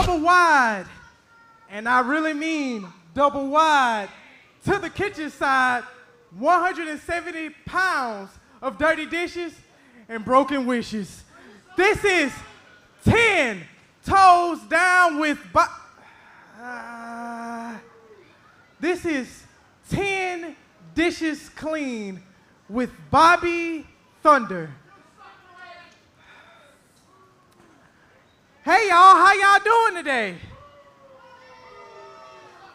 double wide, and I really mean double wide, to the kitchen side, 170 pounds of dirty dishes and broken wishes. This is 10 toes down with this is 10 dishes clean with Bobbi Thunder. Hey y'all, how y'all doing today?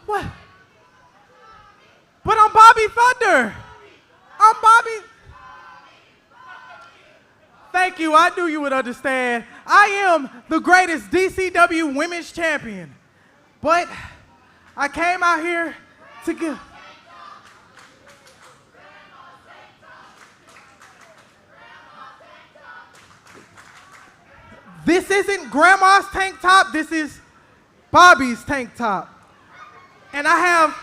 What? But I'm Bobbi Thunder. I'm Bobbi. Thank you, I knew you would understand. I am the greatest DCW women's champion. But I came out here to give. This isn't Grandma's tank top, this is Bobbi's tank top. And I have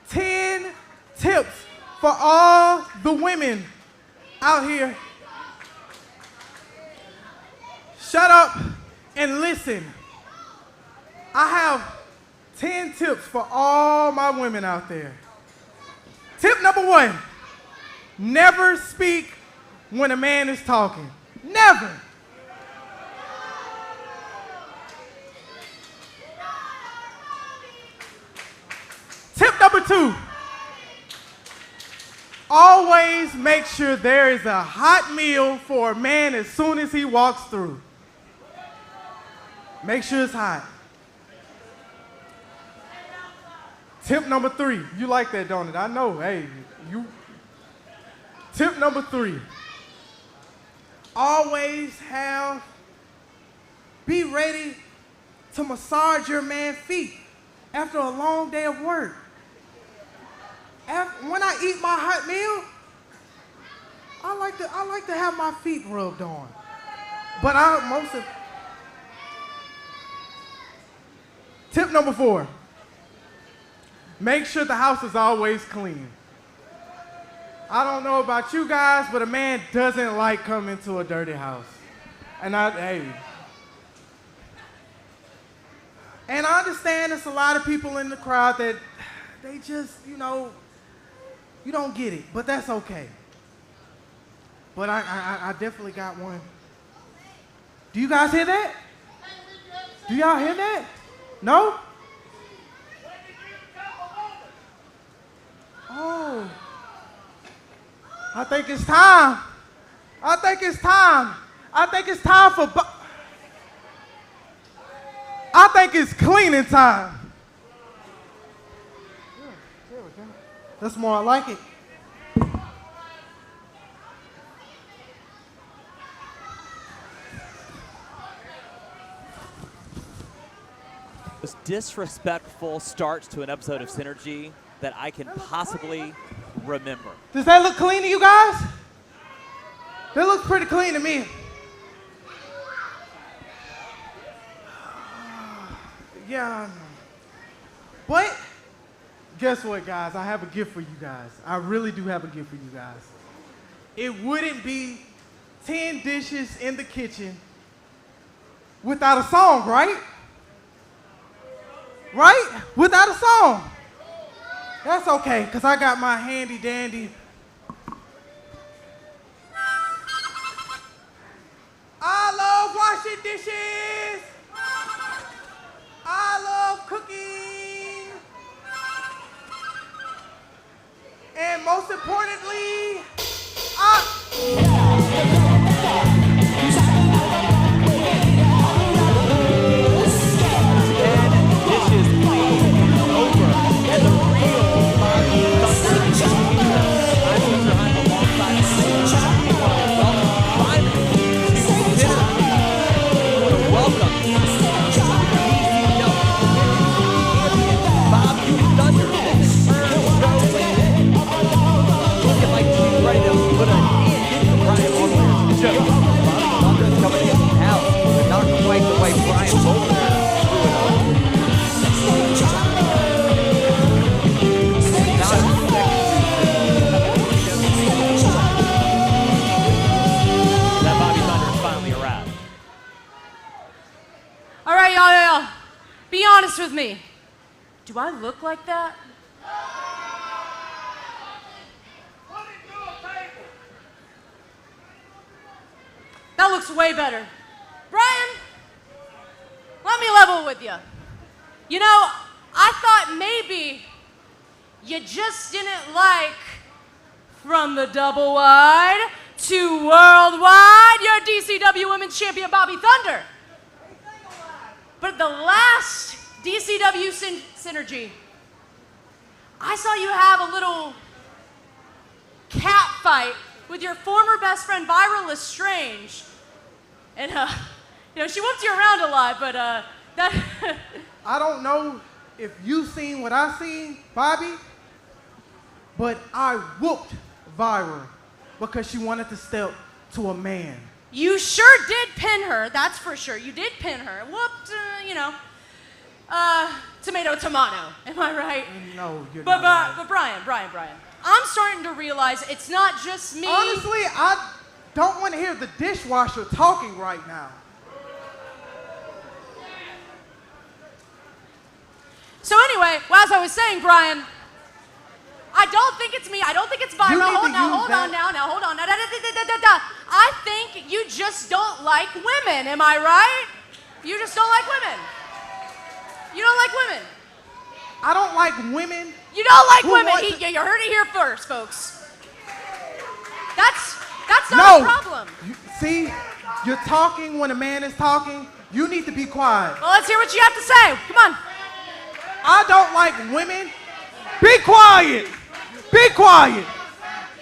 10 tips for all the women out here. Shut up and listen. I have 10 tips for all my women out there. Tip number 1, never speak when a man is talking. Never. Tip number 2, always make sure there is a hot meal for a man as soon as he walks through. Make sure it's hot. Tip number 3, you like that, don't it? I know, hey, you. Tip number 3, always be ready to massage your man's feet after a long day of work. When I eat my hot meal, I like to have my feet rubbed on. But Tip number 4, make sure the house is always clean. I don't know about you guys, but a man doesn't like coming to a dirty house. And I understand there's a lot of people in the crowd that they just, you don't get it, but that's okay. But I definitely got one. Do you guys hear that? Do y'all hear that? No? Oh. I think it's time. I think it's time for I think it's cleaning time. There we go. That's more I like it. Most disrespectful starts to an episode of Synergy that I can possibly remember. Does that look clean to you guys? That looks pretty clean to me. Yeah. But guess what, guys? I have a gift for you guys. I really do have a gift for you guys. It wouldn't be 10 dishes in the kitchen without a song, right? Right? Without a song. That's okay, because I got my handy dandy. I love washing dishes. I love cooking. And most importantly, Be honest with me. Do I look like that? That looks way better. Brian, let me level with you. You know, I thought maybe you just didn't like from the double wide to worldwide, your DCW Women's Champion, Bobbi Thunder. But at the last DCW Synergy, I saw you have a little cat fight with your former best friend, Viral Lestrange. And, you know, she whooped you around a lot, but that... I don't know if you seen what I seen, Bobbi, but I whooped Viral because she wanted to step to a man. You sure did pin her, that's for sure. You did pin her. Whooped, you know, tomato, tomato. Am I right? No, you're not right. But Brian, I'm starting to realize it's not just me. Honestly, I don't want to hear the dishwasher talking right now. So anyway, well, as I was saying, Brian, I don't think it's me. I don't think it's Viral. Hold on now. I think you just don't like women. Am I right? You just don't like women. You don't like women. I don't like women. You don't like women. You heard it here first, folks. That's not a problem. See, you're talking when a man is talking. You need to be quiet. Well, let's hear what you have to say. Come on. I don't like women. Be quiet. Be quiet.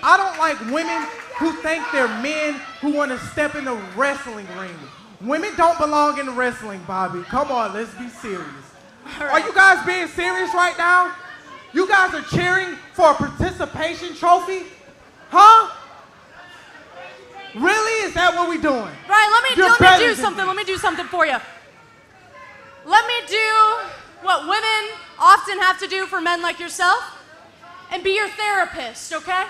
I don't like women who think they're men who want to step in the wrestling ring. Women don't belong in the wrestling, Bobbi. Come on, let's be serious. Right. Are you guys being serious right now? You guys are cheering for a participation trophy? Huh? Really? Is that what we're doing? Right, let me do something. Let me do something for you. Let me do what women often have to do for men like yourself and be your therapist, okay?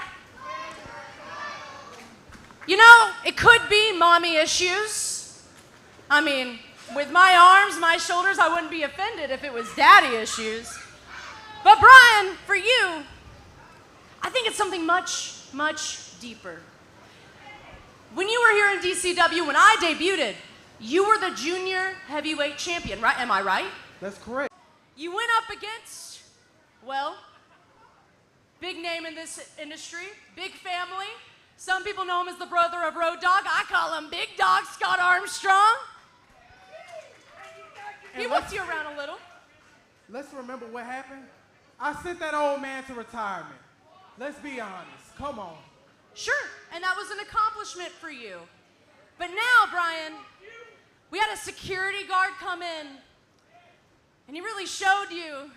You know, it could be mommy issues. I mean, with my arms, my shoulders, I wouldn't be offended if it was daddy issues. But Brian, for you, I think it's something much, much deeper. When you were here in DCW, when I debuted, you were the junior heavyweight champion, right? Am I right? That's correct. You went up against, well, big name in this industry, big family. Some people know him as the brother of Road Dogg. I call him Big Dog Scott Armstrong. He whooped you around a little. Let's remember what happened. I sent that old man to retirement. Let's be honest. Come on. Sure, and that was an accomplishment for you. But now, Brian, we had a security guard come in, and he really showed you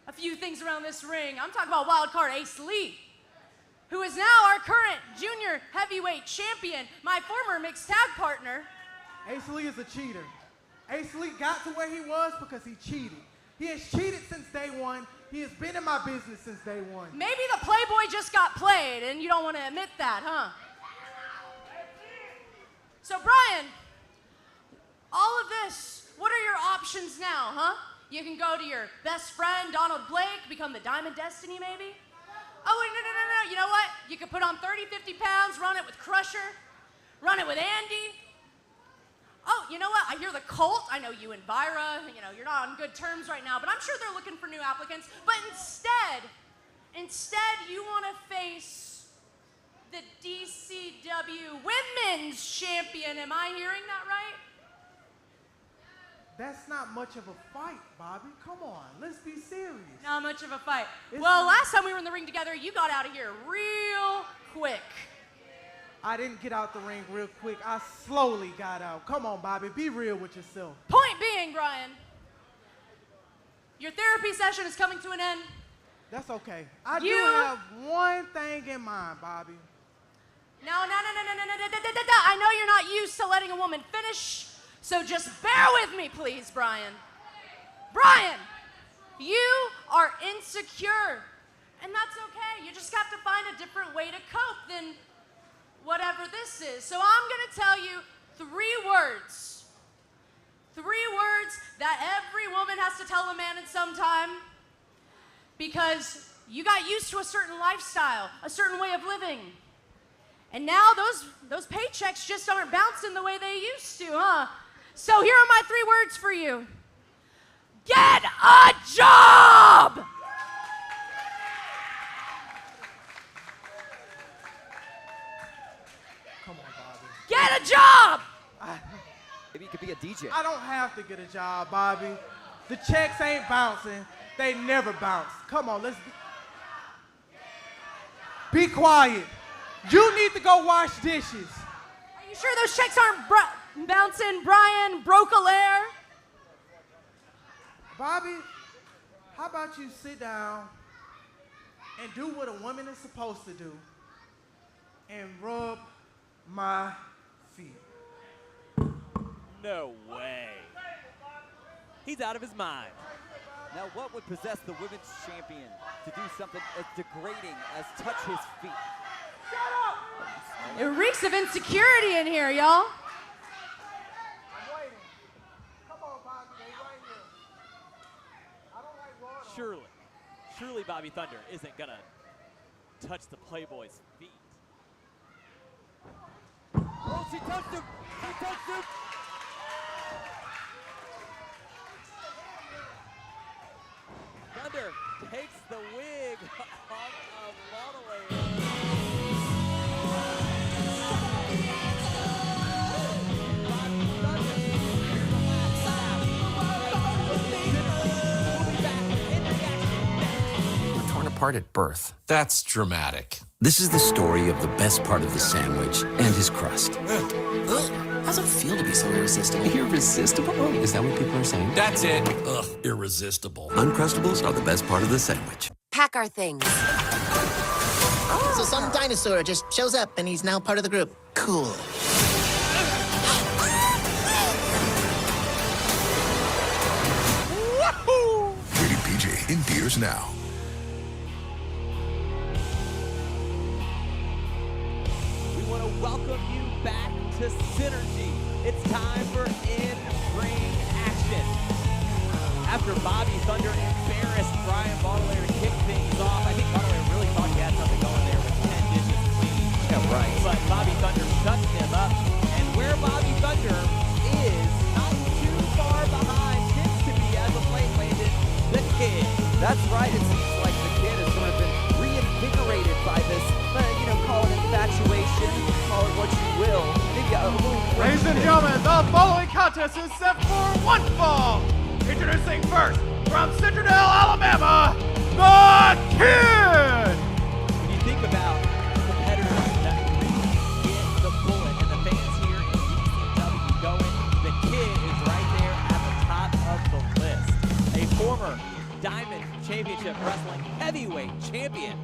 a few things around this ring. I'm talking about wild card Ace Lee, who is now our current junior heavyweight champion, my former mixed tag partner. Ace Lee is a cheater. Ace Lee got to where he was because he cheated. He has cheated since day one. He has been in my business since day one. Maybe the Playboy just got played and you don't want to admit that, huh? So Brian, all of this, what are your options now, huh? You can go to your best friend, Donald Blake, become the Diamond Destiny maybe? Oh, wait, no. You know what? You could put on 30, 50 pounds, run it with Crusher, run it with Andy. Oh, you know what? I hear the Colt. I know you and Vyra, you know, you're not on good terms right now, but I'm sure they're looking for new applicants. But instead you want to face the DCW Women's Champion. Am I hearing that right? That's not much of a fight, Bobbi. Come on, let's be serious. Not much of a fight. Well, last time we were in the ring together, you got out of here real quick. I didn't get out the ring real quick. I slowly got out. Come on, Bobbi, be real with yourself. Point being, Brian, your therapy session is coming to an end. That's okay. I do have one thing in mind, Bobbi. No. I know you're not used to letting a woman finish, so just bear with me, please, Brian. Brian, you are insecure, and that's okay. You just have to find a different way to cope than whatever this is. So I'm going to tell you 3 words. 3 words that every woman has to tell a man at some time, because you got used to a certain lifestyle, a certain way of living. And now those paychecks just aren't bouncing the way they used to, huh? So here are my 3 words for you. Get a job! Come on, Bobbi. Get a job! Maybe you could be a DJ. I don't have to get a job, Bobbi. The checks ain't bouncing. They never bounce. Come on, let's be quiet. You need to go wash dishes. Are you sure those checks aren't bouncing, Brian Baudelaire? Bobbi, how about you sit down and do what a woman is supposed to do and rub my feet? No way. He's out of his mind. Now, what would possess the women's champion to do something as degrading as touch his feet? It reeks of insecurity in here, y'all. I'm waiting. Come on, Bobbi, they right here. I don't like water. Surely Bobbi Thunder isn't gonna touch the Playboy's feet. Oh, she touched him! She touched him! Thunder takes the wig off of Baudelaire. We're torn apart at birth. That's dramatic. This is the story of the best part of the sandwich and his crust. How's it feel to be so irresistible? Irresistible? Is that what people are saying? That's it. Ugh, irresistible. Uncrustables are the best part of the sandwich. Pack our things. So some dinosaur just shows up and he's now part of the group. Cool. Rated PG in theaters now. We want to welcome you back to Synergy. It's time for in-ring action. After Bobbi Thunder embarrassed Brian Baudelaire to kick things off, I think Baudelaire really thought he had something going there with 10 dishes clean. Yeah, right. But Bobbi Thunder shuts him up, and where Bobbi Thunder is not too far behind, tends to be as of late landed the Kid. That's right. It seems like the Kid has sort of been reinvigorated by this, call it infatuation, call it what you will. Maybe a little Ladies and gentlemen, the following contest is set for one fall. Introducing first, from Citadel, Alabama, the Kid! When you think about competitors that really get the bullet and the fans here in DCW going, the Kid is right there at the top of the list. A former Diamond Championship Wrestling Heavyweight Champion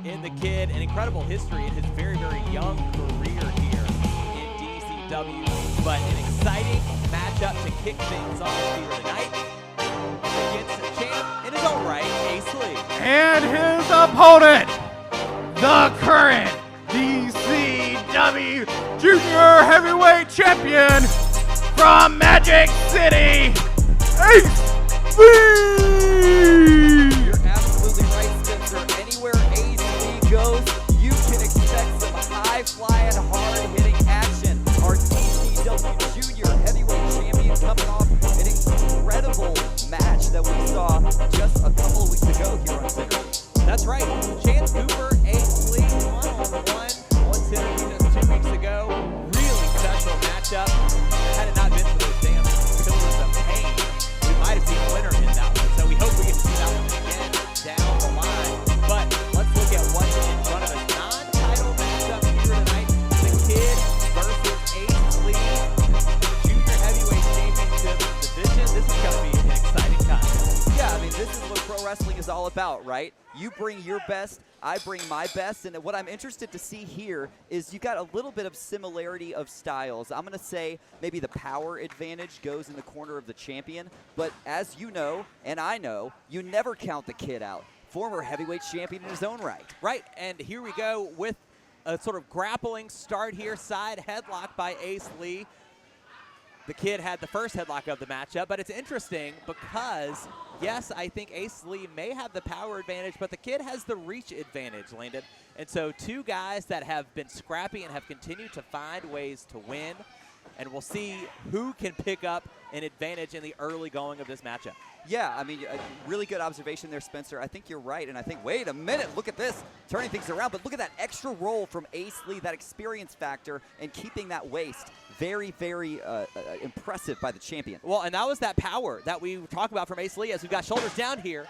in the Kid. An incredible history in his very, very young career here in DCW. But an exciting matchup to kick things off here tonight against the champ in his own right, Ace Lee. And his opponent, the current DCW Junior Heavyweight Champion from Magic City, Ace Lee! You're absolutely right, Spencer. Anywhere Ace Lee goes, you can expect some high-flying, hard-hitting action. Our DCW Junior Heavyweight Champion coming off an incredible match that we saw just a couple of weeks ago here on Synergy. That's right. Chance Cooper, Ace Lee, one-on-one on Synergy just 2 weeks ago. Really special matchup. Had it not been for those damn pillars of pain, we might have seen a winner in that one. So we hope we get to see that one again down the line. But let's look at what's in front of us. Non-title matchup here tonight. The Kid versus Ace Lee. Junior Heavyweight Championship division. This is going to be an exciting contest. Yeah, I mean, this is what pro wrestling is all about, right? You bring your best, I bring my best, and what I'm interested to see here is you got a little bit of similarity of styles. I'm going to say maybe the power advantage goes in the corner of the champion, but as you know, and I know, you never count the Kid out. Former heavyweight champion in his own right. Right, and here we go with a sort of grappling start here, side headlock by Ace Lee. the kid had the first headlock of the matchup, but it's interesting because, yes, I think Ace Lee may have the power advantage, but the kid has the reach advantage, Landon. And so two guys that have been scrappy and have continued to find ways to win, and we'll see who can pick up an advantage in the early going of this matchup. Yeah, I mean, a really good observation there, Spencer. I think you're right, and I think, wait a minute, look at this, turning things around, but look at that extra roll from Ace Lee, that experience factor, and keeping that waist. Very, very impressive by the champion. Well, and that was that power that we talk about from Ace Lee as we've got shoulders down here,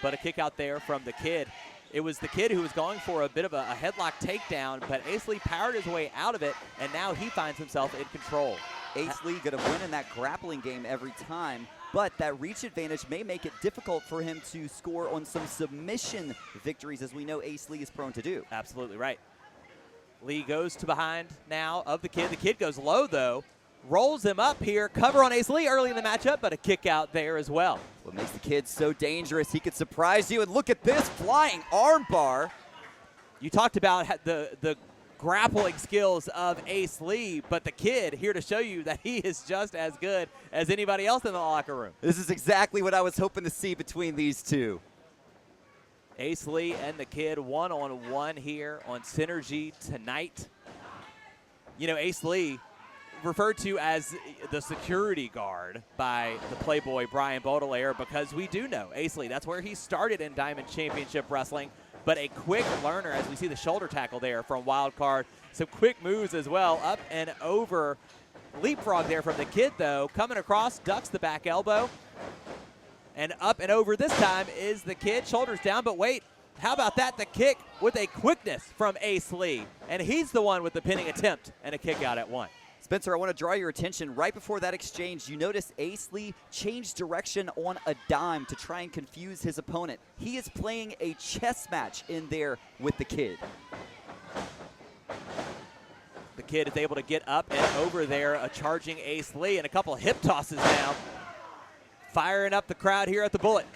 but a kick out there from the kid. It was the kid who was going for a bit of a headlock takedown, but Ace Lee powered his way out of it, and now he finds himself in control. Ace Lee going to win in that grappling game every time, but that reach advantage may make it difficult for him to score on some submission victories, as we know Ace Lee is prone to do. Absolutely right. Lee goes to behind now of the kid. The kid goes low, though. Rolls him up here. Cover on Ace Lee early in the matchup, but a kick out there as well. What makes the kid so dangerous, he could surprise you. And look at this flying arm bar. You talked about the grappling skills of Ace Lee, but the kid here to show you that he is just as good as anybody else in the locker room. This is exactly what I was hoping to see between these two. Ace Lee and the kid one-on-one here on Synergy tonight. You know, Ace Lee, referred to as the security guard by the Playboy Brian Baudelaire, because we do know Ace Lee, that's where he started in Diamond Championship Wrestling, but a quick learner, as we see the shoulder tackle there from Wildcard. Some quick moves as well, up and over. Leapfrog there from the kid, though, coming across, ducks the back elbow. And up and over this time is the kid, shoulders down, but wait, how about that? The kick with a quickness from Ace Lee. And he's the one with the pinning attempt and a kick out at one. Spencer, I want to draw your attention. Right before that exchange, you notice Ace Lee changed direction on a dime to try and confuse his opponent. He is playing a chess match in there with the kid. The kid is able to get up and over there, charging Ace Lee, and a couple of hip tosses now. Firing up the crowd here at the Bullet.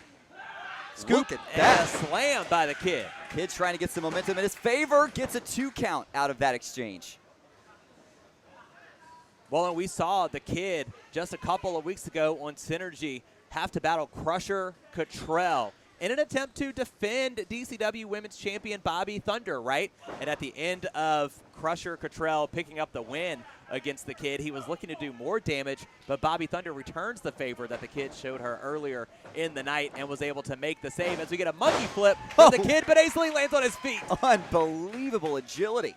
Scoop at and that. a slam by the kid. Kid's trying to get some momentum in his favor, gets a 2 count out of that exchange. Well, and we saw the kid just a couple of weeks ago on Synergy have to battle Crusher Cottrell in an attempt to defend DCW Women's Champion Bobbi Thunder, right? And at the end of Crusher Cottrell picking up the win against the kid, he was looking to do more damage, but Bobbi Thunder returns the favor that the kid showed her earlier in the night and was able to make the save as we get a monkey flip from the kid, but Ace Lee lands on his feet. Unbelievable agility.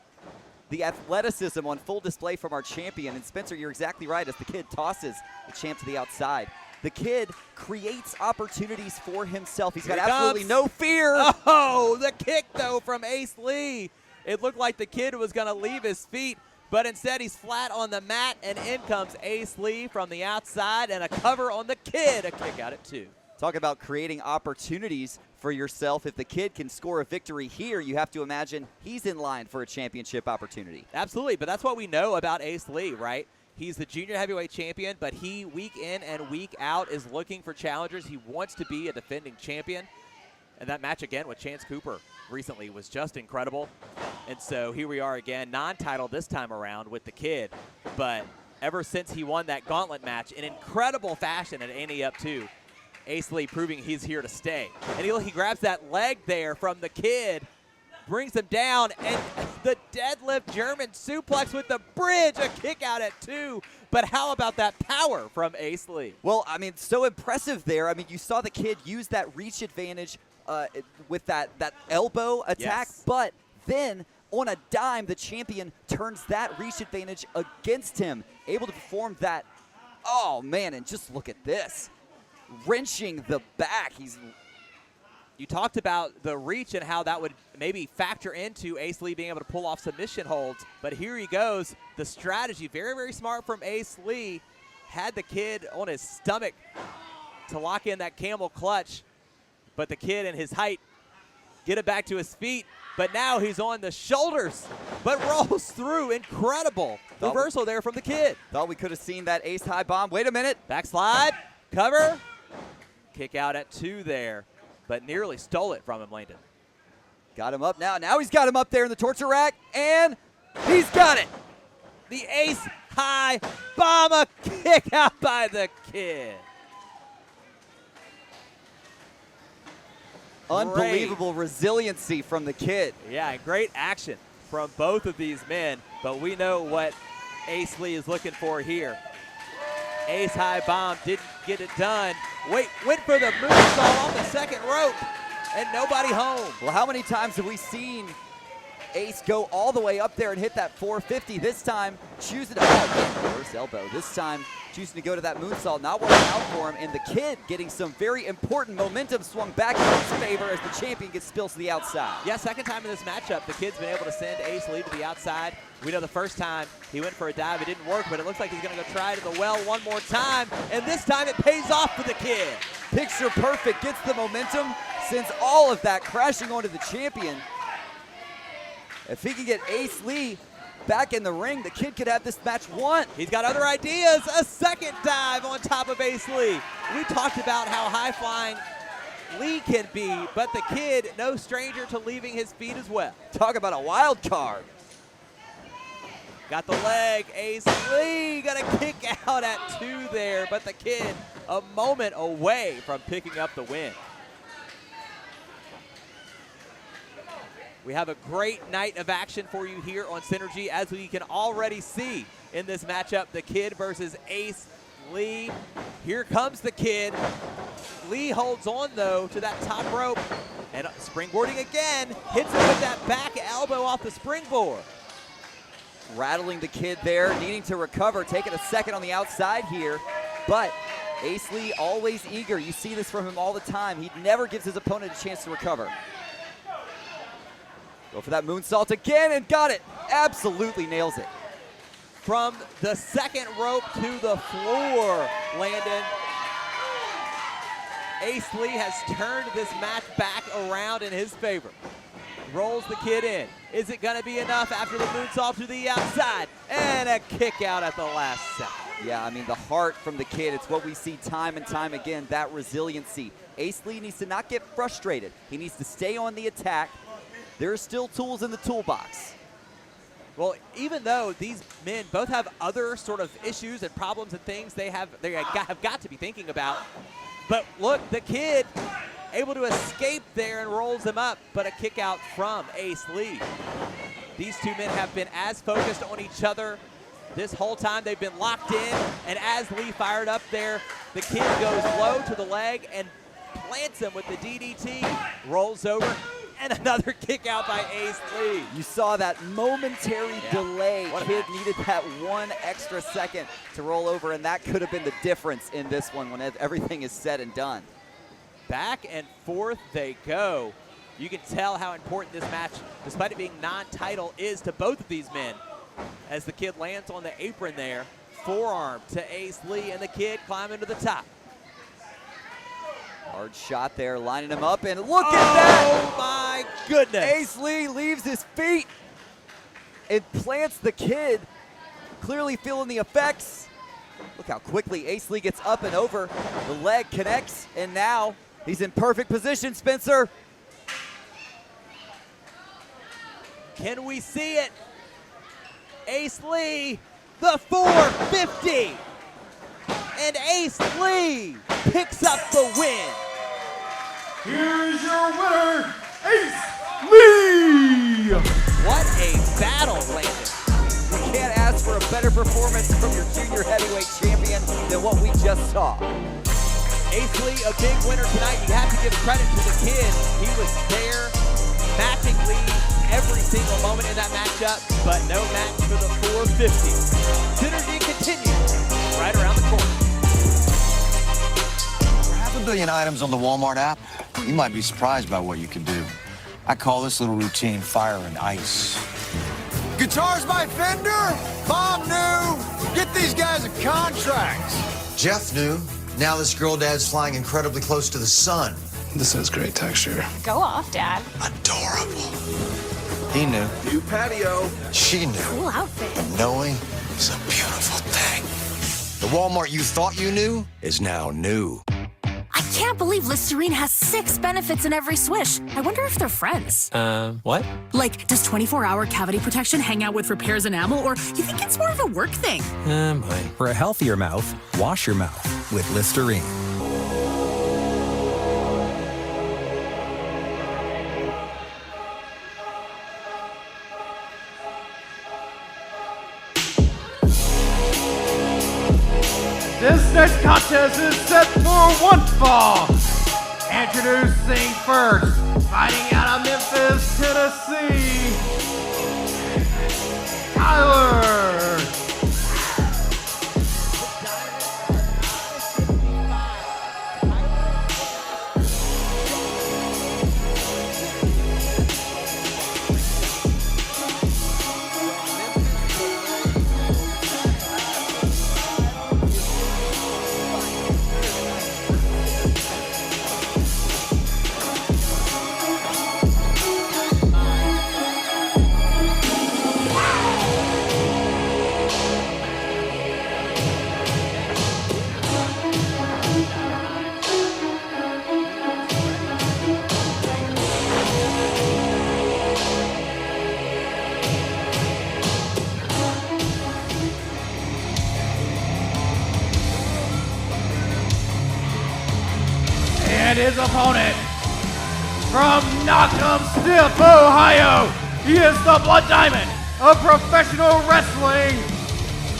The athleticism on full display from our champion. And Spencer, you're exactly right, as the kid tosses the champ to the outside. The kid creates opportunities for himself. He's got absolutely no fear. Oh, the kick, though, from Ace Lee. It looked like the kid was going to leave his feet, but instead he's flat on the mat, and in comes Ace Lee from the outside, and a cover on the kid. A kick out at 2. Talk about creating opportunities for yourself. If the kid can score a victory here, you have to imagine he's in line for a championship opportunity. Absolutely, but that's what we know about Ace Lee, right? He's the junior heavyweight champion, but he, week in and week out, is looking for challengers. He wants to be a defending champion. And that match again with Chance Cooper recently was just incredible. And so here we are again, non-title this time around with the kid. But ever since he won that gauntlet match in incredible fashion at Ante Up 2, Ace Lee proving he's here to stay. And he grabs that leg there from the kid, brings him down, and the deadlift German suplex with the bridge, a kick out at 2. But how about that power from Ace Lee? Well, I mean, so impressive there. I mean, you saw the kid use that reach advantage with that elbow attack, Yes. but then on a dime, the champion turns that reach advantage against him, able to perform that. Oh, man, and just look at this. Wrenching the back. You talked about the reach and how that would maybe factor into Ace Lee being able to pull off submission holds, but here he goes. The strategy, very, very smart from Ace Lee, had the kid on his stomach to lock in that camel clutch, but the kid and his height get it back to his feet, but now he's on the shoulders, but rolls through. Incredible reversal there from the kid. Thought we could have seen that ace high bomb. Wait a minute. Backslide, cover, kick out at 2 there, but nearly stole it from him, Landon. Got him up now. Now he's got him up there in the torture rack, and he's got it. The ace high bomb, a kick out by the kid. Unbelievable resiliency from the kid. Yeah, great action from both of these men, but we know what Ace Lee is looking for here. Ace high bomb, didn't get it done. Went for the moonsault on the second rope, and nobody home. Well, how many times have we seen Ace go all the way up there and hit that 450? This time, choosing to, reverse elbow. This time, choosing to go to that moonsault, not working out for him, and the kid getting some very important momentum swung back in his favor as the champion gets spilled to the outside. Yeah, second time in this matchup, the kid's been able to send Ace Lee to the outside. We know the first time he went for a dive, it didn't work, but it looks like he's gonna go try it in the well one more time, and this time it pays off for the kid. Picture perfect, gets the momentum, sends all of that crashing onto the champion. If he can get Ace Lee back in the ring, the kid could have this match won. He's got other ideas. A second dive on top of Ace Lee. We talked about how high-flying Lee can be, but the kid, no stranger to leaving his feet as well. Talk about a wild card. Got the leg. Ace Lee got a kick out at 2 there, but the kid a moment away from picking up the win. We have a great night of action for you here on Synergy, as we can already see in this matchup, the kid versus Ace Lee. Here comes the kid. Lee holds on, though, to that top rope, and springboarding again, hits him with that back elbow off the springboard. Rattling the kid there, needing to recover, taking a second on the outside here, but Ace Lee always eager. You see this from him all the time. He never gives his opponent a chance to recover. Go for that moonsault again and got it. Absolutely nails it. From the second rope to the floor, Landon. Ace Lee has turned this match back around in his favor. Rolls the kid in. Is it gonna be enough after the moonsault to the outside? And a kick out at the last second. Yeah, I mean, the heart from the kid, it's what we see time and time again, that resiliency. Ace Lee needs to not get frustrated. He needs to stay on the attack. There are still tools in the toolbox. Well, even though these men both have other sort of issues and problems and things they have got to be thinking about, but look, the kid able to escape there and rolls him up, but a kick out from Ace Lee. These two men have been as focused on each other this whole time. They've been locked in, and as Lee fired up there, the kid goes low to the leg and plants him with the DDT, rolls over, and another kick out by Ace Lee. You saw that momentary delay. Kid needed that one extra second to roll over, and that could have been the difference in this one when everything is said and done. Back and forth they go. You can tell how important this match, despite it being non-title, is to both of these men. As the kid lands on the apron there, forearm to Ace Lee, and the kid climbing to the top. Hard shot there, lining him up, and look at that! Oh my goodness! Ace Lee leaves his feet. It plants the kid, clearly feeling the effects. Look how quickly Ace Lee gets up and over. The leg connects, and now he's in perfect position, Spencer. Can we see it? Ace Lee, the 450. And Ace Lee picks up the win. Here's your winner, Ace Lee! What a battle, Landon. You can't ask for a better performance from your junior heavyweight champion than what we just saw. Ace Lee, a big winner tonight. You have to give credit to the kid. He was there, matching Lee every single moment in that matchup, but no match for the 450. Synergy continues right around the corner. 500 million items on the Walmart app. You might be surprised by what you can do. I call this little routine fire and ice. Guitars by Fender? Mom knew. Get these guys a contract. Jeff knew. Now this girl dad's flying incredibly close to the sun. This has great texture. Go off, Dad. Adorable. He knew. New patio. She knew. Cool outfit. And knowing is a beautiful thing. The Walmart you thought you knew is now new. I can't believe Listerine has 6 benefits in every swish. I wonder if they're friends. What? Like, does 24-hour cavity protection hang out with repairs enamel, or you think it's more of a work thing? Boy. For a healthier mouth, wash your mouth with Listerine. This next contest is set for one fall. Introducing first, fighting out of Memphis, Tennessee, Tyler. And his opponent from Knock'em Ohio, he is the Blood Diamond of professional wrestling,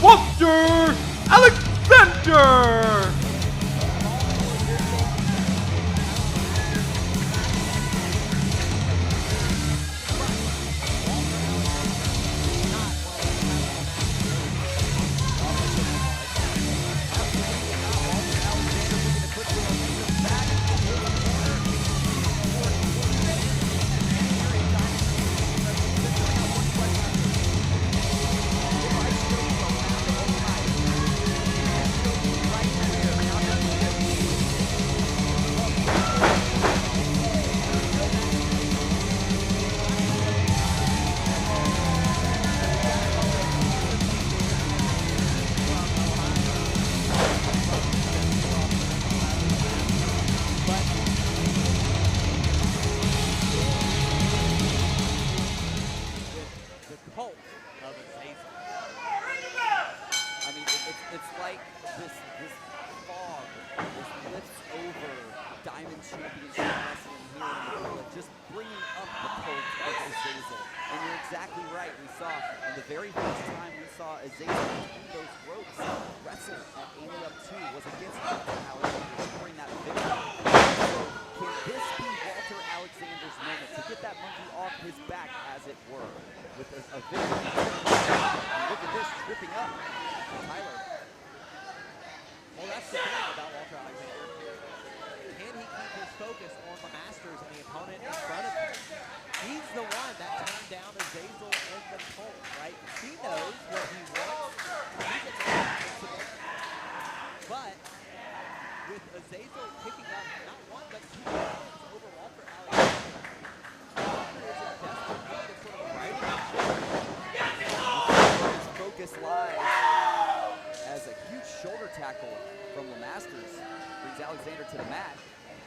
Walter Alexander. Tackle from LeMasters brings Alexander to the mat.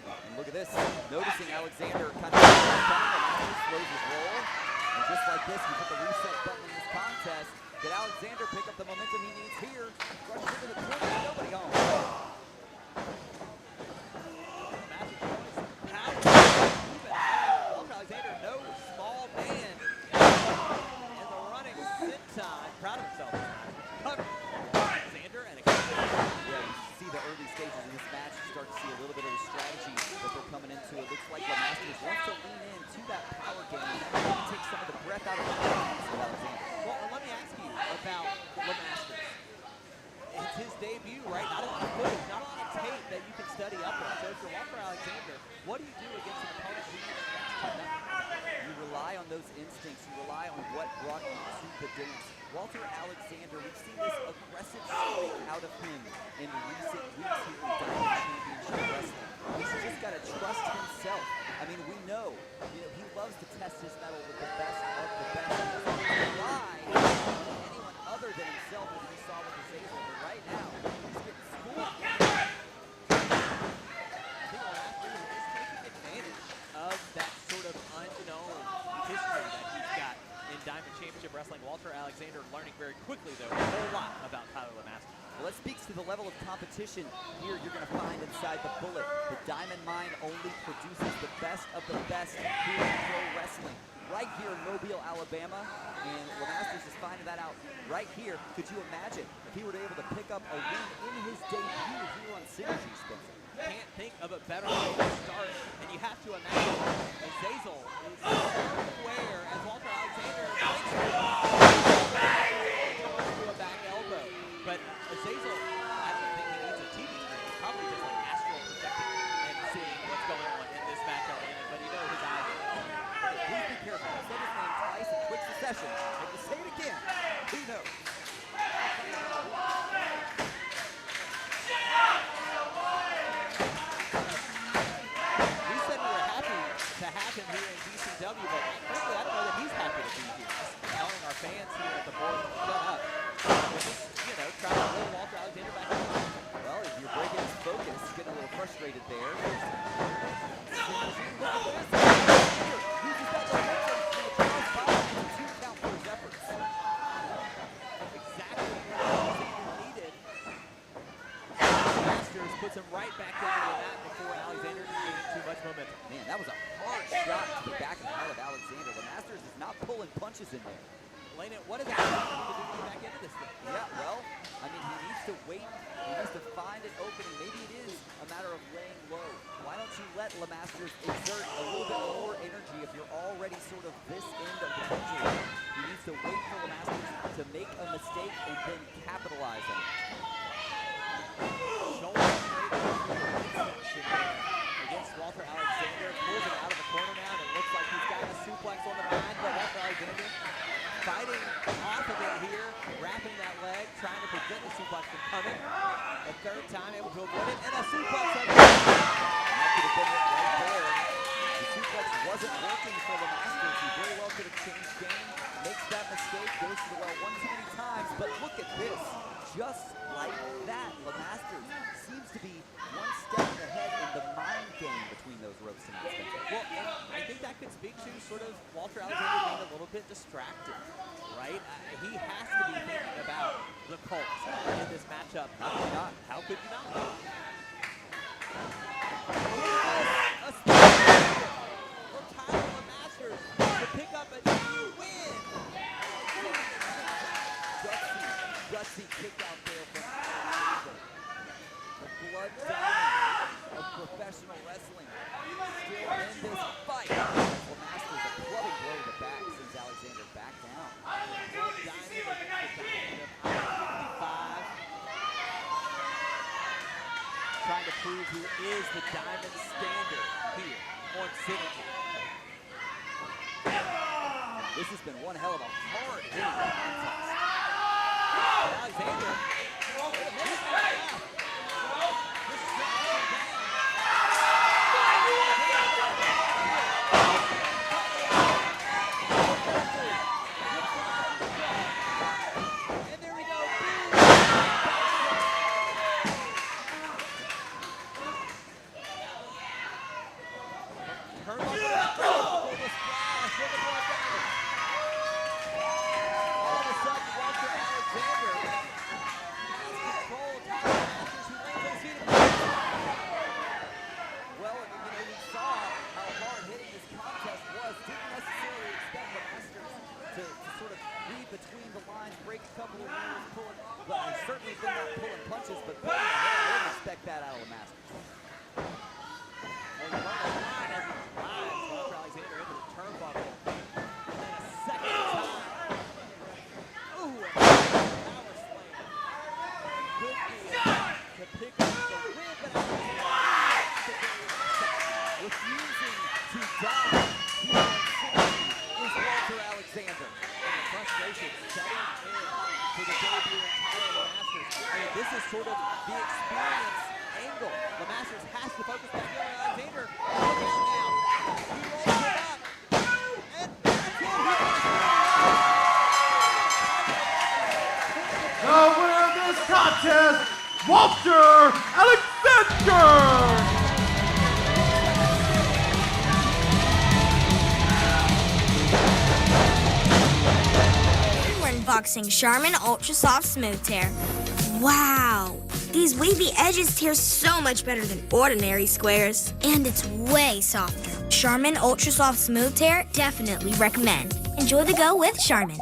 And look at this, noticing Alexander kind of LeMasters slows his roll. And just like this, he put the reset button in this contest. Did Alexander pick up the momentum he needs here? Rushes into the corner, nobody home. Alexander, no small man. And the running senton, proud of himself. Alexander and see the early stages in this match, you start to see a little bit of the strategy that they're coming into. It looks like LeMasters wants to lean into that power game and take some of the breath out of the hands of Alexander. Well, let me ask you about LeMasters. It's his debut, right? Not a lot of footage, not a lot of tape that you can study up on. So if you're Walter Alexander, what do you do against an opponent who you rely on those instincts, you rely on what brought you to the dance. Walter Alexander, we've seen this aggressive streak out of him in recent weeks here in Diamond Championship Wrestling. He's just got to trust himself. I mean, we know, he loves to test his mettle with the best of the best. He doesn't rely on anyone other than himself, as we saw with Azazel. But right now, he's getting schooled. I think wrestling. Walter Alexander learning very quickly, though, a whole lot about Tyler LeMasters. Well, that speaks to the level of competition here you're going to find inside the Bullet. The Diamond Mine only produces the best of the best here in pro wrestling. Right here in Mobile, Alabama, and LeMasters is finding that out right here. Could you imagine if he were able to pick up a win in his debut here on Synergy, Spencer? Can't think of a better way to start, and you have to imagine Azazel is aware as Walter Alexander makes to a back elbow. But Azazel, I don't think he needs a TV screen. He's probably just like astral projecting and seeing what's going on in this matchup. But he knows his eyes. Please be careful. I said his name twice in quick succession. If you say it again, who knows? We said we were happy to have him here in DCW, but frankly, I don't know that he's happy to be here. Just telling our fans here at the board, shut up. We're just, trying to roll Walter Alexander back in. Well, if you're breaking his focus, getting a little frustrated there. Puts him right back down to the mat before Alexander gaining too much momentum. Man, that was a hard shot to the back of the head of Alexander. LeMasters is not pulling punches in there. Landon, what is Alexander need to do to get back into this thing? Yeah, well, I mean, he needs to wait. He needs to find an opening. Maybe it is a matter of laying low. Why don't you let LeMasters exert a little bit more energy if you're already sort of this end of the pendulum? He needs to wait for LeMasters to make a mistake and then capitalize on it. Against Walter Alexander, pulls it out of the corner now, and it looks like he's got a suplex on the mind, but Walter Alexander fighting off of it here, wrapping that leg, trying to prevent the suplex from coming. A third time able to avoid it, and a suplex again. That could have been it right there. The suplex wasn't working for LeMasters. He very well could have changed game, makes that mistake, goes to the well one too many times, but look at this. Just like that, LeMasters seems to be one step ahead in the mind game between those ropes and Spencer. Well, and I think that could speak to sort of Walter Alexander being a little bit distracted, right? He has to be thinking about the Colts in this matchup. How could you not? How could you not? A for Tyler LeMasters to pick up a new win. Gutsy kick out there from the blood diamond of professional wrestling. Still in this fight. LeMasters a clubbing blow to the back sends Alexander back down. Blood diamond against the diamond of I-55. Trying to prove who is the diamond standard here on Synergy. This has been one hell of a hard-hitting contest. Alexander. And there we go. Turn over the splash with the blood diamond. All of a sudden, Walter Alexander has control of Tyler LeMasters, who lands on his feet. Well, we saw how hard-hitting this contest was. Didn't necessarily expect LeMasters to sort of read between the lines, break a couple of rules, pulling, well, I certainly did not pulling punches, but pulling a hair, I didn't expect that out of LeMasters. And run the line as he drives Walter Alexander into the turnbuckle. And then a second time. Ooh, a power slam. Good deal to pick up the win, but refusing to die here on Synergy is Walter Alexander. And the frustration setting in for the debut of Tyler LeMasters. I mean, this is sort of the experience angle. LeMasters has to focus back here on Alexander. And look out now. He rolls it up. And that's it. The winner of this contest, Walter Alexander! Introducing Charmin Ultra Soft Smooth Tear. Wow, these wavy edges tear so much better than ordinary squares. And it's way softer. Charmin Ultra Soft Smooth Tear, definitely recommend. Enjoy the go with Charmin.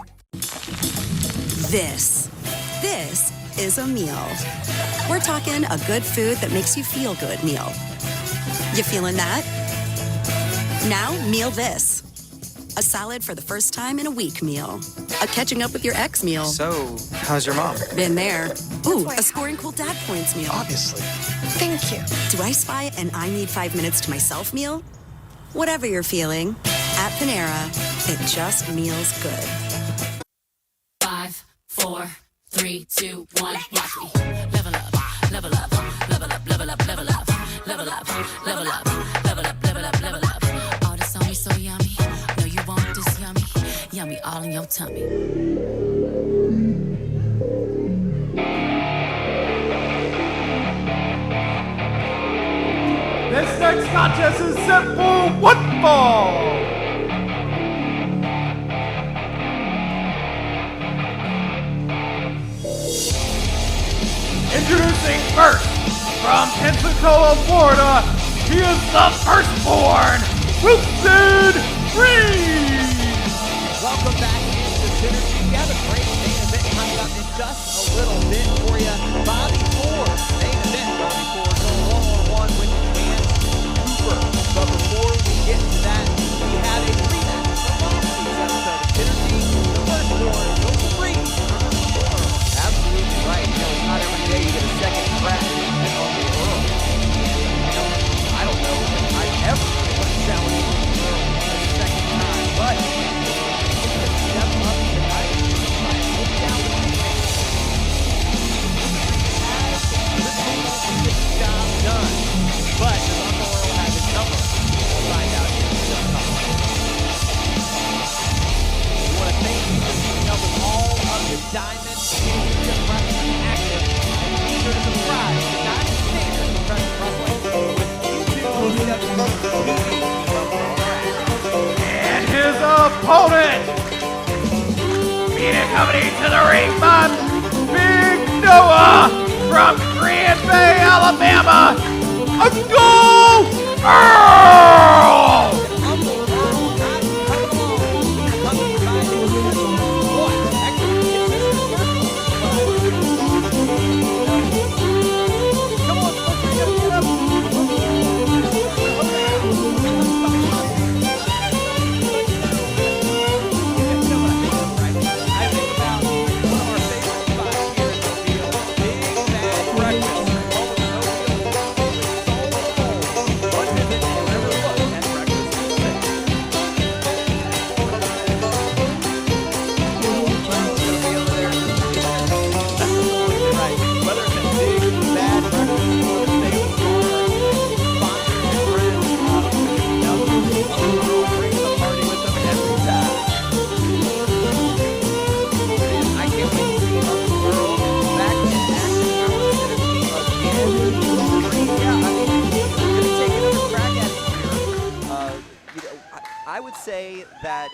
This is a meal. We're talking a good food that makes you feel good meal. You feeling that? Now, meal this. A salad for the first time in a week meal. A catching up with your ex meal. So, how's your mom? Been there. Ooh, a scoring cool dad points meal. Obviously. Thank you. Do I spy an I need 5 minutes to myself meal? Whatever you're feeling, at Panera, it just meals good. 5, 4, 3, 2, 1, watch me. Level up, level up, level up, level up, level up, level up, level up, level up, level up, level up. All this on me so yummy. No, you want this yummy, yummy all in your tummy. This next contest is set for one fall. Introducing first, from Pensacola, Florida, he is the firstborn, Wilson Reed. Welcome back to Synergy. We have a great main event coming up in just a little bit for you. Bobbi Thunder, main event. Bobbi Thunder going one-on-one with Chance Cooper. But before we get to that, we have a rematch from last week's episode of Synergy. The firstborn, Wilson Reed. Absolutely right. You know, it's not every day you get a second crack at Uncle Earl. I don't know if I've ever put a challenge on Uncle Earl a second time, but step up tonight. Look down the get the job done. But does Uncle Earl have his number? We'll find out in just a couple. We want to thank you for keeping up with all of the Diamond Championship Wrestling active. And be sure to subscribe to Diamond Championship Wrestling with And his opponent, coming to the ring by Big Noah from Grand Bay, Alabama, Uncle Earl! I would say that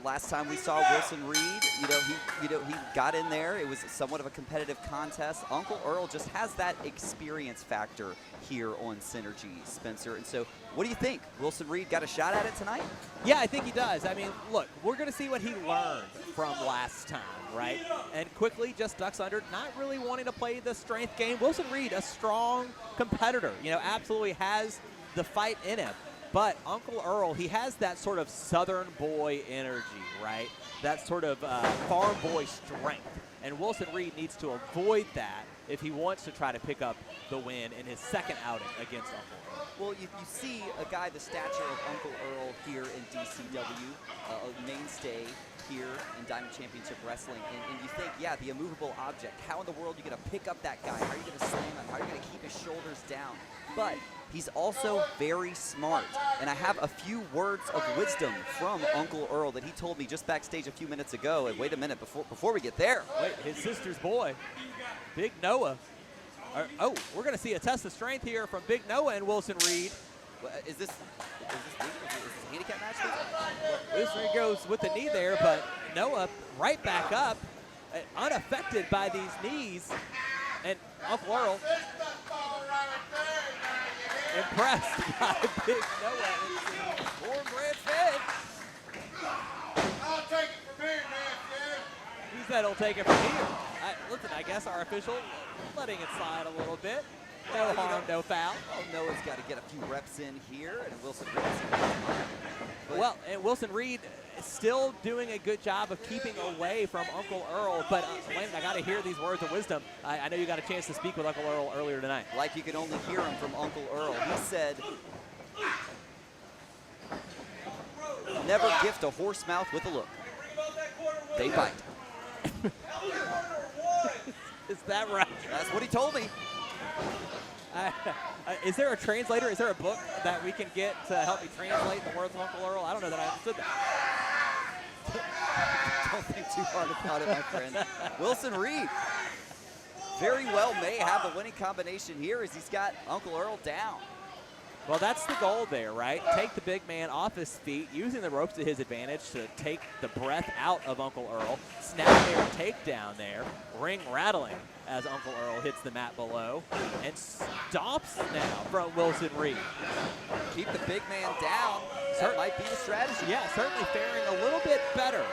last time we saw Wilson Reed, he got in there. It was somewhat of a competitive contest. Uncle Earl just has that experience factor here on Synergy, Spencer. And so, what do you think? Wilson Reed got a shot at it tonight? Yeah, I think he does. I mean, look, we're going to see what he learned from last time, right? And quickly just ducks under, not really wanting to play the strength game. Wilson Reed, a strong competitor, absolutely has the fight in him. But Uncle Earl, he has that sort of Southern boy energy, right? That sort of farm boy strength. And Wilson Reed needs to avoid that if he wants to try to pick up the win in his second outing against Uncle Earl. Well, you see a guy the stature of Uncle Earl here in DCW, a mainstay here in Diamond Championship Wrestling, and you think, yeah, the immovable object. How in the world are you going to pick up that guy? How are you going to slam him? How are you going to keep his shoulders down? But he's also very smart, and I have a few words of wisdom from Uncle Earl that he told me just backstage a few minutes ago. And wait a minute, before we get there. Wait, his sister's boy, Big Noah. We're going to see a test of strength here from Big Noah and Wilson Reed. Is this handicap match? Wilson goes with the knee there, but Noah right back up, unaffected by these knees. And Uncle Earl impressed by Big Noah in the cornbread fed. I'll take it from here, man. He said he'll take it from here. Listen, I guess our official letting it slide a little bit. No harm, no foul. Oh, Noah's got to get a few reps in here, and Wilson Reed. Well, and Wilson Reed is still doing a good job of keeping away from Uncle Earl, but Landon, I got to hear these words of wisdom. I know you got a chance to speak with Uncle Earl earlier tonight. Like you can only hear him from Uncle Earl. He said, never gift a horse mouth with a look. They bite. Is that right? That's what he told me. Is there a translator? Is there a book that we can get to help me translate the words of Uncle Earl? I don't know that I understood that. Don't think too hard about it, my friend. Wilson Reed very well may have the winning combination here as he's got Uncle Earl down. Well, that's the goal there, right? Take the big man off his feet, using the ropes to his advantage to take the breath out of Uncle Earl. Snap air takedown there. Ring rattling as Uncle Earl hits the mat below. And stomps now from Wilson Reed. Keep the big man down. That might be the strategy. Yeah, certainly faring a little bit better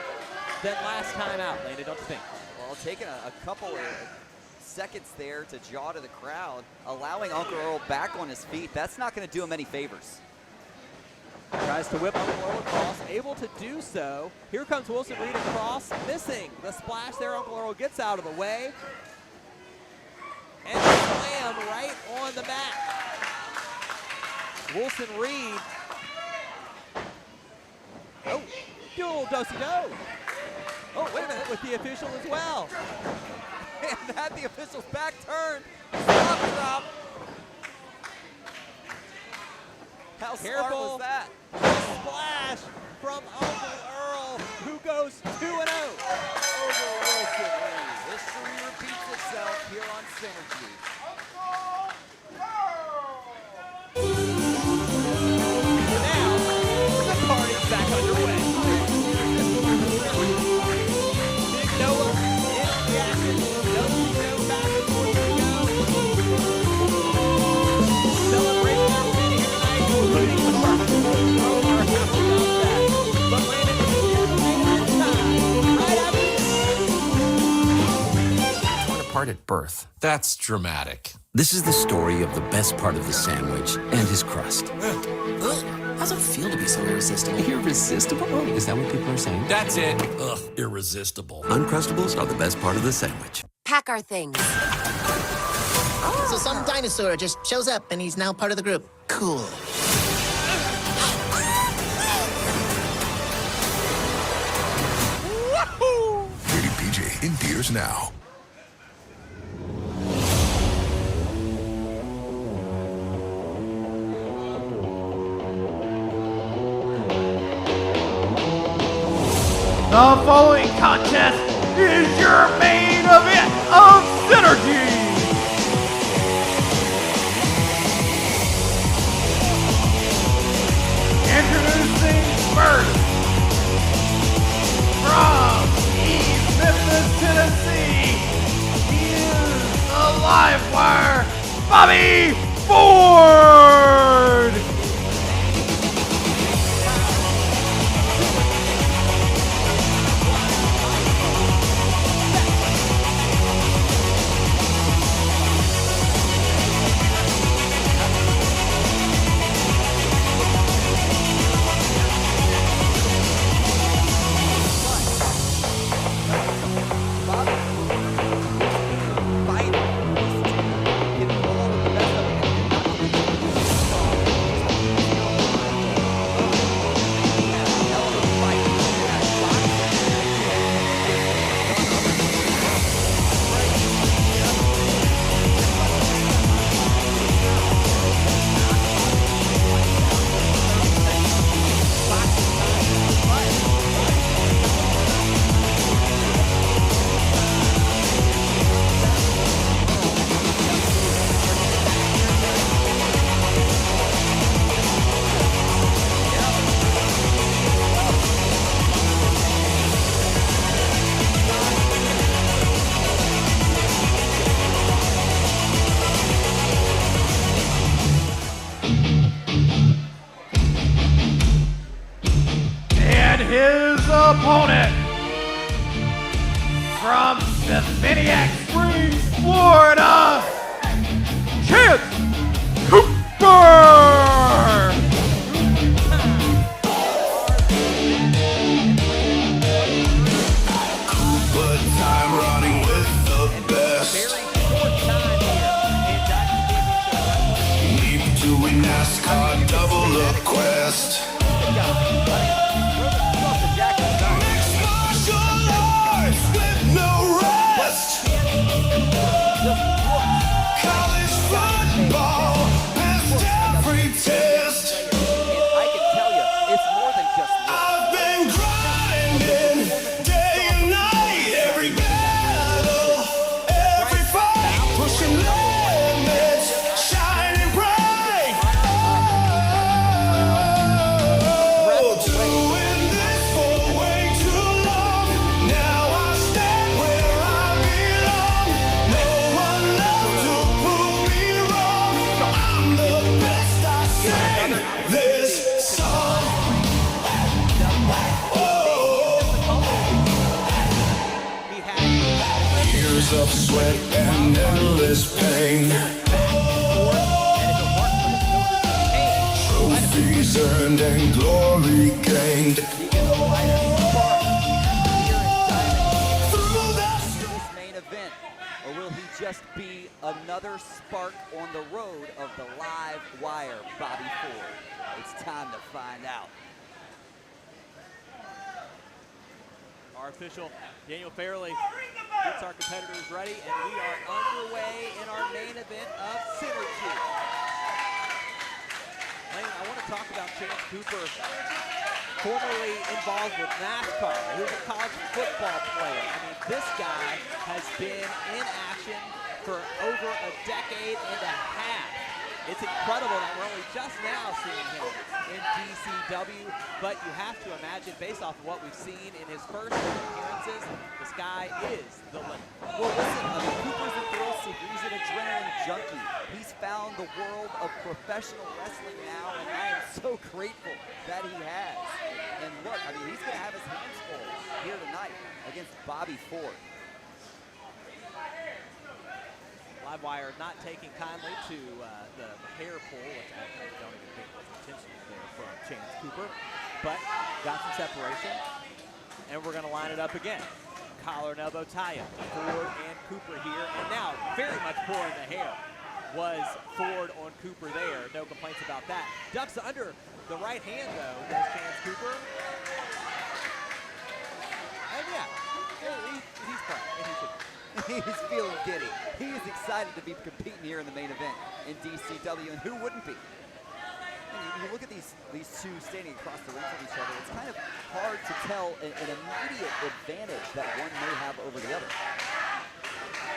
than last time out, Landon, don't you think? Well, taking a couple of seconds there to jaw to the crowd, allowing Uncle Earl back on his feet. That's not going to do him any favors. Tries to whip Uncle Earl across, able to do so. Here comes Wilson Reed across, missing the splash there. Uncle Earl gets out of the way. And slam right on the mat. Wilson Reed. Oh, do a little do-si-do. Oh, wait a minute, with the official as well. And had the official's back turned. Stop, drop. How smart was that? Splash from Uncle Earl, who goes 2-0 over Wilson Reed. History repeats itself here on Synergy. Now, the party's back underway. Big Noah in the action. No back and forth we go. Celebrating our win here tonight, including the first over half about that. But Landon, here's the main time. Right after Torn apart at birth. That's dramatic. This is the story of the best part of the sandwich and his crust. How's it feel to be so irresistible? Irresistible? Oh, is that what people are saying? That's it. Ugh, irresistible. Uncrustables are the best part of the sandwich. Pack our things. So some dinosaur just shows up and he's now part of the group. Cool. Rated PG in theaters now. The following contest is your main event of Synergy. Introducing first, from East Memphis, Tennessee, he is the live wire, Bobbi Ford. opponent from Smithsonian Springs, Florida, Chance Cooper! But time running with the best. Leap to a NASCAR double up quest. Mixed martial arts with no rest. College football past every test. I can tell you, it's more than just I've been grinding day and night, every battle, every fight, pushing limits, shining bright. Oh, doing this for way too long. Now I stand where I belong. No one loves to prove me wrong. I'm the best. I sing this song. Years of sweat and endless pain. Trophies earned and glory gained. this main event, or will he just be another spark on the road of the live wire, Bobbi Ford? It's time to find out. Our official, Daniel Fairley, gets our competitors ready, and we are underway in our main event of Synergy. Lane, I want to talk about Chance Cooper, formerly involved with NASCAR. He was a college football player. I mean, this guy has been in action for over a decade and a half. It's incredible that we're only just now seeing him in DCW, but you have to imagine, based off of what we've seen in his first two appearances, this guy is the limit. Well, listen, I mean, Cooper's a thrill seeker. He's an adrenaline junkie. He's found the world of professional wrestling now, and I am so grateful that he has. And look, I mean, he's going to have his hands full here tonight against Bobbi Ford. Livewire not taking kindly to the hair pull, which I don't even think was intentional there from Chance Cooper, but got some separation, and we're going to line it up again. Collar and elbow tie-up, Ford and Cooper here, and now very much pouring the hair was Ford on Cooper there. No complaints about that. Ducks under the right hand, though, does Chance Cooper. And yeah, he's proud, and he should. He's feeling giddy. He is excited to be competing here in the main event in DCW, and who wouldn't be? And you look at these two standing across the ring from each other, it's kind of hard to tell an immediate advantage that one may have over the other.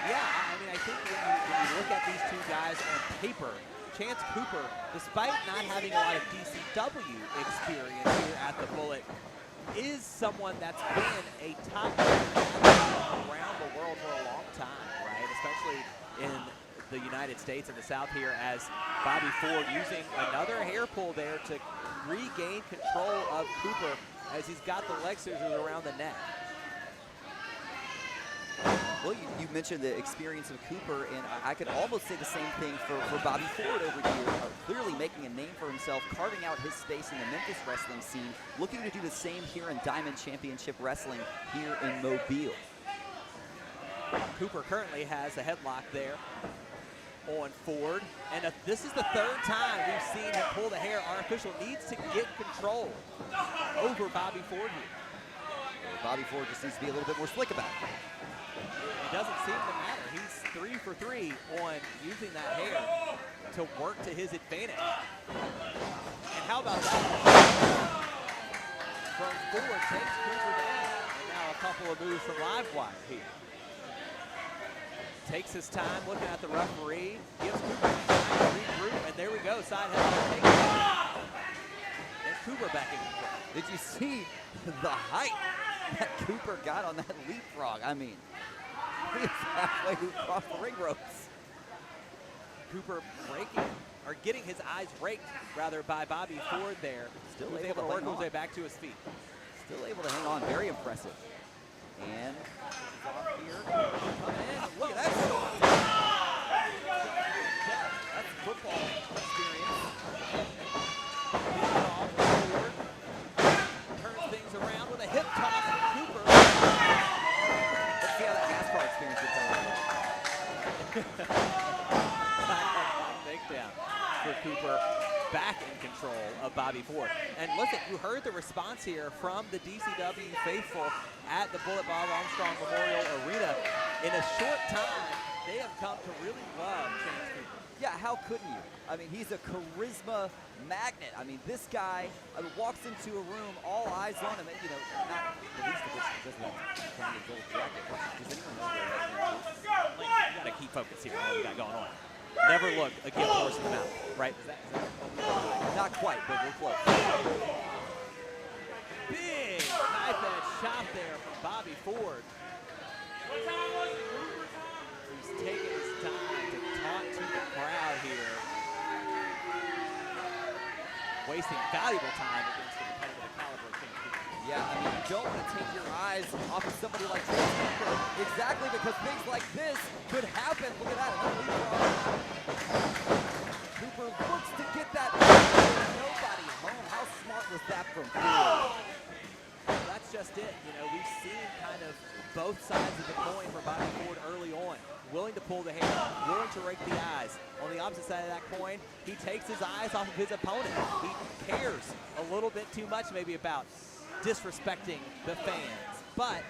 Yeah, I mean, I think when you look at these two guys on paper, Chance Cooper, despite not having a lot of DCW experience here at the Bullet, is someone that's been a top around the world for a long time, right? Especially in the United States and the South here, as Bobbi Ford using another hair pull there to regain control of Cooper as he's got the leg scissors around the neck. Well, you mentioned the experience of Cooper, and I could almost say the same thing for Bobbi Ford over here, clearly making a name for himself, carving out his space in the Memphis wrestling scene, looking to do the same here in Diamond Championship Wrestling here in Mobile. Cooper currently has a headlock there on Ford, and this is the third time we've seen him pull the hair. Our official needs to get control over Bobbi Ford here. Bobbi Ford just needs to be a little bit more slick about it. It doesn't seem to matter. He's 3 for 3 on using that hair to work to his advantage. And how about that? From Ford takes Cooper down. And now a couple of moves from Livewire here. Takes his time looking at the referee. Gives Cooper time to regroup. And there we go. Side headlock takes it. And Cooper back in control. Did you see the height that Cooper got on that leapfrog? I mean, he's halfway across the ring ropes. Cooper breaking, or getting his eyes raked, rather, by Bobbi Ford there. Still was able able to to work hang his way on. back to his feet. Still able to hang on, very impressive. And off here, coming in. Look at that shot. That's football experience. Off forward. Turns things around with a hip toss from Cooper. Let's see how that NASCAR experience gets on. Takedown for Cooper. Back in control of Bobbi Ford. And listen, you heard the response here from the DCW faithful at the Bullet Bob Armstrong Memorial Arena. In a short time, they have come to really love Chance Cooper. Yeah, how couldn't you? I mean, he's a charisma magnet. I mean, this guy walks into a room, all eyes on him, and, you know, not the least of which doesn't have his gold jacket. Does anyone know where that man is? Like, you gotta keep focus here on what we got going on. Never look a gift horse in the mouth, right? Is that not quite, but we're close. Big knife edge shot there from Bobbi Ford. He's taking his time to talk to the crowd here. Wasting valuable time against the competitive caliber of Chance Cooper. Yeah, I mean, you don't want to take your eyes off of somebody like Chance Cooper. Exactly, because things like this could happen. Look at that. Cooper looks to get that. Nobody home. How smart was that from Ford? That's just it. You know, we've seen kind of both sides of the coin for Bobbi Ford early on. Willing to pull the hair, willing to rake the eyes. On the opposite side of that coin, he takes his eyes off of his opponent. He cares a little bit too much maybe about disrespecting the fans, but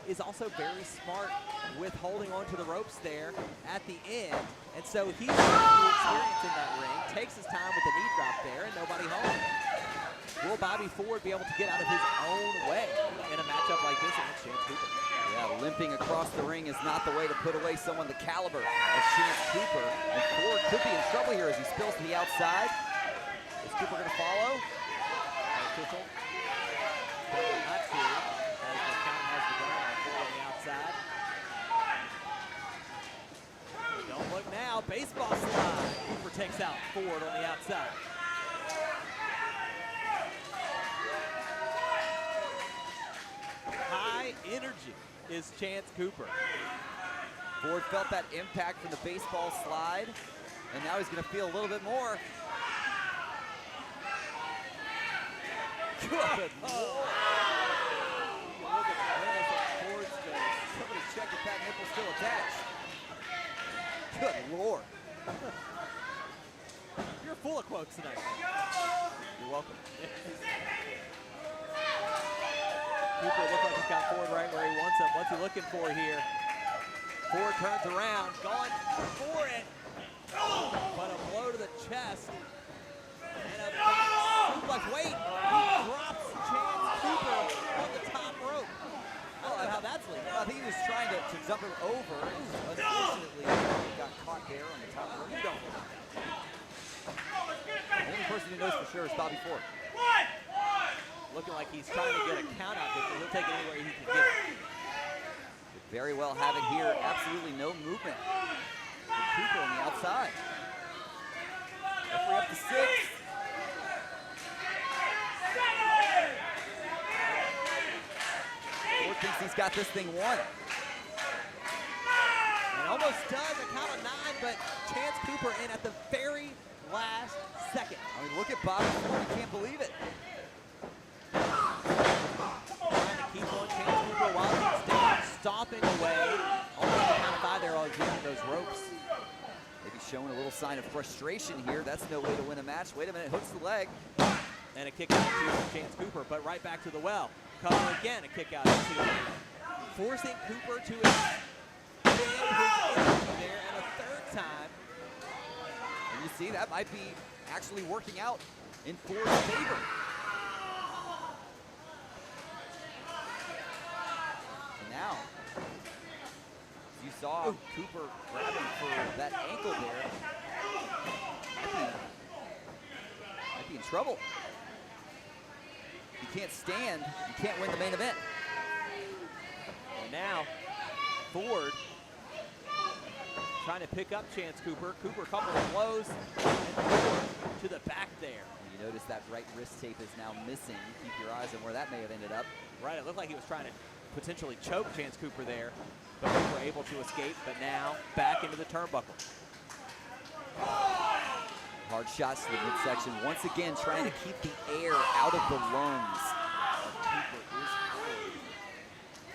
is also very smart with holding on to the ropes there at the end. And so he's got the experience in that ring, takes his time with the knee drop there, and nobody home. Will Bobbi Ford be able to get out of his own way in a matchup like this against Chance Cooper? Yeah, limping across the ring is not the way to put away someone the caliber of Chance Cooper. And Ford could be in trouble here as he spills to the outside. Is Cooper going to follow? Official. Not to, as the count has begun on Ford on the outside. Don't look now, baseball slide. Cooper takes out Ford on the outside. High energy is Chance Cooper. Ford felt that impact from the baseball slide, and now he's going to feel a little bit more. Good Lord. Look at the grimace on Ford's face. Somebody check if that nipple's still attached. Good Lord. You're full of quotes tonight, man. You're welcome. Cooper looks like he's got Ford right where he wants him. What's he looking for here? Ford turns around, going for it. But a blow to the chest. And a suplex. Wait, he drops Chance Cooper on the top rope. I don't know how that's legal. I think he was trying to jump him over. Unfortunately, he got caught there on the top rope. You don't know that. The only person who knows for sure is Bobbi Ford. Looking like he's trying to get a count out there. He'll take it anywhere he can get it. Could very well have it here. Absolutely no movement. With Cooper on the outside. Referee up to 6. Ford thinks he's got this thing won. And almost does a count of 9, but Chance Cooper in at the very last second. I mean, look at Bobbi Ford. You can't believe it. Trying to keep on Chance Cooper while he's down, stomping away. Only the count of 5 there while he's using those ropes. Maybe showing a little sign of frustration here. That's no way to win a match. Wait a minute, hooks the leg. And a kick out to Chance Cooper, but right back to the well. Cover again, a kick out to forcing Cooper to expand his energy there, and a third time. And you see, that might be actually working out in Ford's favor. Now, you saw Cooper grabbing for that ankle there. Might be in trouble. You can't stand, you can't win the main event. And now, Ford trying to pick up Chance Cooper. Cooper, a couple of blows, and Ford to the back there. You notice that right wrist tape is now missing. Keep your eyes on where that may have ended up. Right, it looked like he was trying to potentially choke Chance Cooper there, but they were able to escape, but now back into the turnbuckle. Hard shots to the midsection. Once again, trying to keep the air out of the lungs.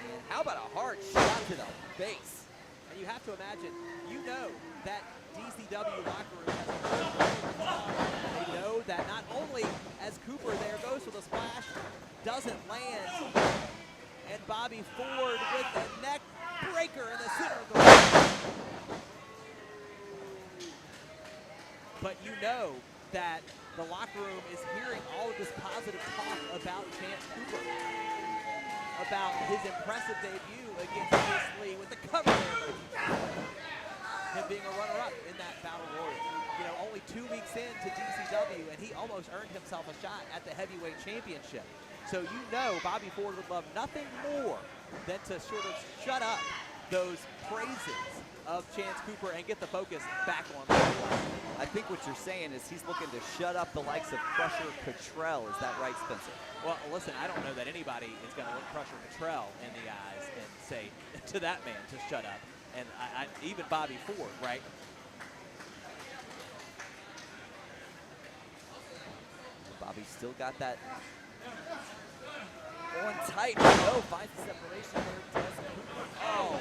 And how about a hard shot to the face? And you have to imagine, you know that DCW locker room has heard. They know that not only as Cooper there goes for the splash, doesn't land, and Bobby Ford with the neck breaker in the center of the ring. But you know that the locker room is hearing all of this positive talk about Chance Cooper, about his impressive debut against Chris Lee with the cover there, him being a runner-up in that Battle Royal. You know, only 2 weeks into DCW, and he almost earned himself a shot at the heavyweight championship. So you know Bobby Ford would love nothing more than to sort of shut up those praises of Chance Cooper and get the focus back on him. I think what you're saying is he's looking to shut up the likes of Crusher Cottrell. Is that right, Spencer? Well, listen, I don't know that anybody is going to look Crusher Cottrell in the eyes and say to that man to shut up. And even Bobby Ford, right? Bobby's still got that on tight. No, finds the separation there. Oh,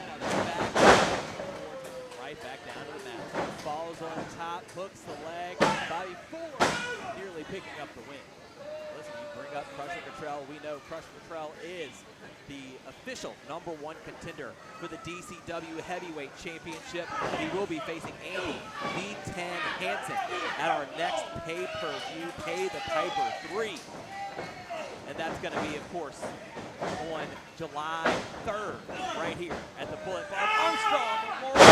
right back down to the mat. Falls on top, hooks the leg. Bobby Ford nearly picking up the win. Listen, you bring up Crusher Cottrell. We know Crusher Cottrell is the official #1 contender for the DCW Heavyweight Championship. He will be facing Andy V10 Hansen at our next pay-per-view, Pay the Piper 3. And that's going to be, of course, on July 3rd, right here at the Bullet Bar. Armstrong Memorial,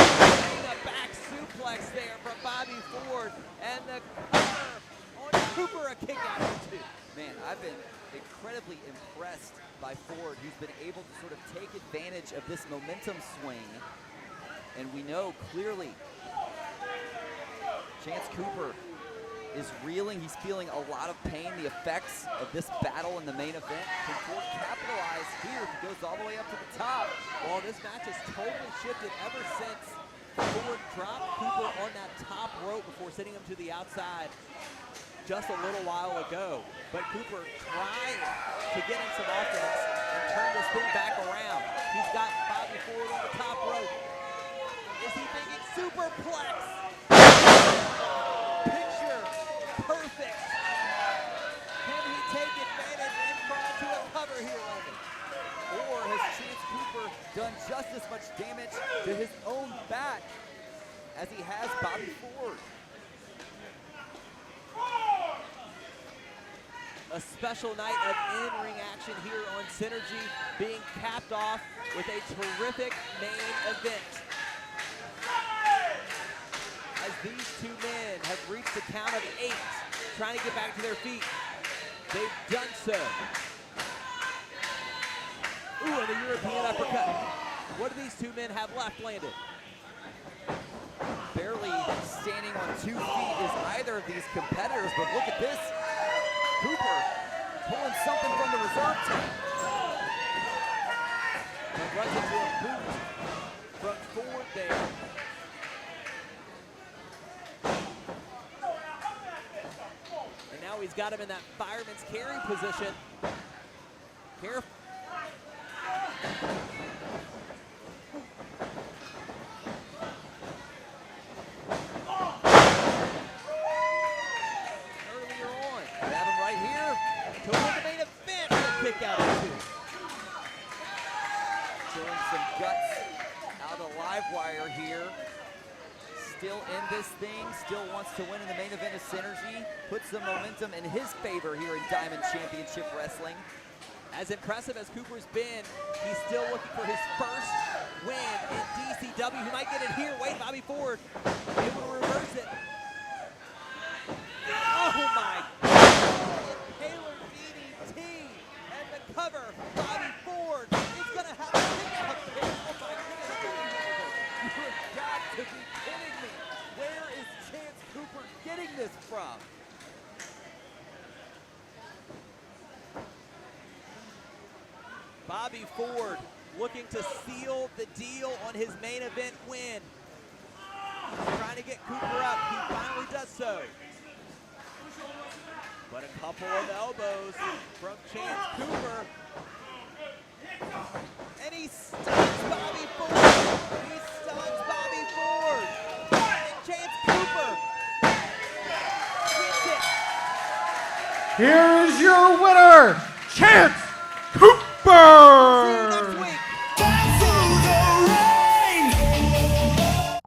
the back suplex there from Bobby Ford, and the cover on Cooper, a kick out of 2. Man, I've been incredibly impressed by Ford, who's been able to sort of take advantage of this momentum swing. And we know clearly Chance Cooper is reeling. He's feeling a lot of pain, the effects of this battle in the main event. Can Ford capitalize here if he goes all the way up to the top? Well, this match has totally shifted ever since Ford dropped Cooper on that top rope before sending him to the outside just a little while ago. But Cooper trying to get him some offense and turn this thing back around. He's got Bobby Ford on the top rope. Is he thinking superplex? Picture perfect. Can he take advantage and crawl to a cover here, Logan? Or has Chance Cooper done just as much damage to his own back as he has Bobby Ford? A special night of in-ring action here on Synergy, being capped off with a terrific main event. As these two men have reached the count of 8, trying to get back to their feet. They've done so. Ooh, and the European uppercut. What do these two men have left landed? Barely standing on 2 feet is either of these competitors, but look at this. Cooper pulling something from the reserve tank. And runs into a boot from Ford there. And now he's got him in that fireman's carry position. Careful. Wire here, still in this thing, still wants to win in the main event of Synergy, puts the momentum in his favor here in Diamond Championship Wrestling. As impressive as Cooper's been, he's still looking for his first win in DCW. He might get it here. Wait, Bobby Ford able to reverse it. Oh my God! Taylor DDT and the cover. Bobby Ford is gonna have a kick out there. Oh my goodness! You've got to be kidding me. Where is Chance Cooper getting this from? Bobby Ford looking to seal the deal on his main event win. Trying to get Cooper up. He finally does so. But a couple of elbows from Chance Cooper. And he stuns Bobby Ford. He stuns Bobby Ford. And Chance Cooper gets it. Here is your winner, Chance Cooper!